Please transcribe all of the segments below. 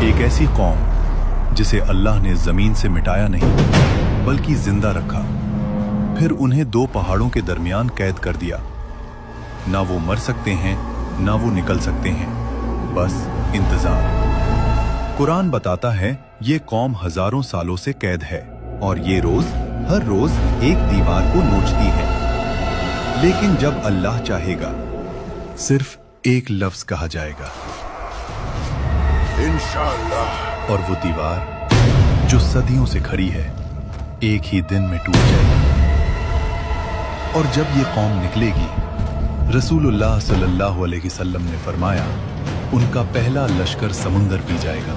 एक ऐसी कौम जिसे अल्लाह ने जमीन से मिटाया नहीं बल्कि जिंदा रखा, फिर उन्हें दो पहाड़ों के दरमियान कैद कर दिया। ना वो मर सकते हैं ना वो निकल सकते हैं, बस इंतजार। कुरान बताता है ये कौम हजारों सालों से कैद है और ये हर रोज एक दीवार को नोचती है। लेकिन जब अल्लाह चाहेगा सिर्फ एक लफ्ज कहा जाएगा, इंशाअल्लाह, और वो दीवार जो सदियों से खड़ी है एक ही दिन में टूट जाएगी। और जब ये कौम निकलेगी, रसूलुल्लाह सल्लल्लाहु अलैहि वसल्लम ने फरमाया, उनका पहला लश्कर समुंदर पी जाएगा।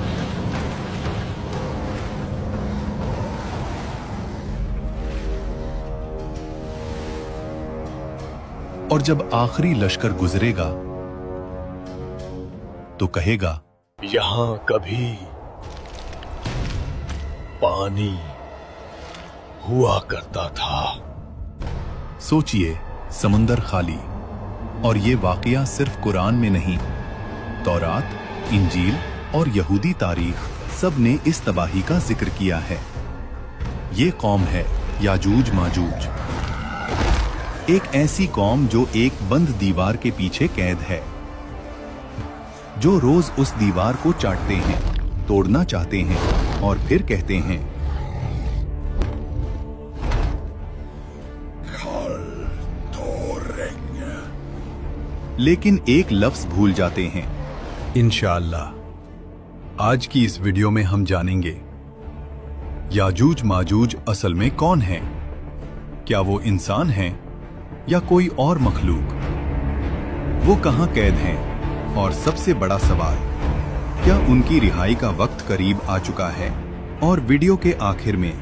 और जब आखिरी लश्कर गुजरेगा तो कहेगा, यहां कभी पानी हुआ करता था। सोचिए, समुंदर खाली, और ये वाकया सिर्फ कुरान में नहीं, तौरात, इंजील और यहूदी तारीख सब ने इस तबाही का जिक्र किया है। ये कौम है याजूज माजूज, एक ऐसी कौम जो एक बंद दीवार के पीछे कैद है, जो रोज उस दीवार को चाटते हैं, तोड़ना चाहते हैं और फिर कहते हैं, लेकिन एक लफ्ज भूल जाते हैं। इंशाअल्लाह आज की इस वीडियो में हम जानेंगे याजूज माजूज असल में कौन है, क्या वो इंसान हैं या कोई और मखलूक, वो कहां कैद हैं, और सबसे बड़ा सवाल, क्या उनकी रिहाई का वक्त करीब आ चुका है। और वीडियो के आखिर में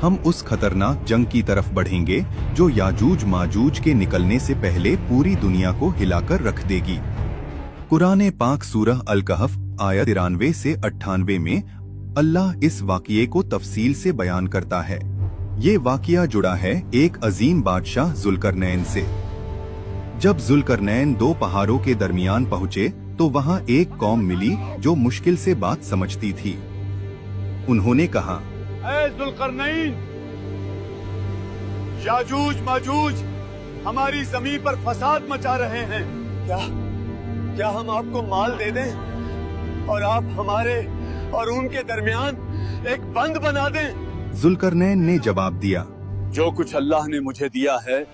हम उस खतरनाक जंग की तरफ बढ़ेंगे जो याजूज माजूज के निकलने से पहले पूरी दुनिया को हिलाकर रख देगी। कुरान पाक सूरह अल कहफ आयत 93 से 98 में अल्लाह इस वाक़ये को तफसील से बयान करता है। ये वाक़या जुड़ा है एक अजीम बादशाह जुल्करनैन से। जब जुल्करनैन दो पहाड़ों के दरमियान पहुँचे तो वहाँ एक कौम मिली जो मुश्किल से बात समझती थी। उन्होंने कहा, ऐ जुल्करनैन, याजूज माजूज हमारी जमीन पर फसाद मचा रहे हैं। क्या हम आपको माल दे दें और आप हमारे और उनके दरमियान एक बंद बना दें? जुल्करनैन ने जवाब दिया, जो कुछ अल्लाह ने मुझे दिया है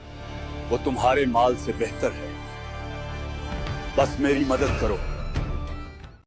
वो तुम्हारे माल से बेहतर है, बस मेरी मदद करो।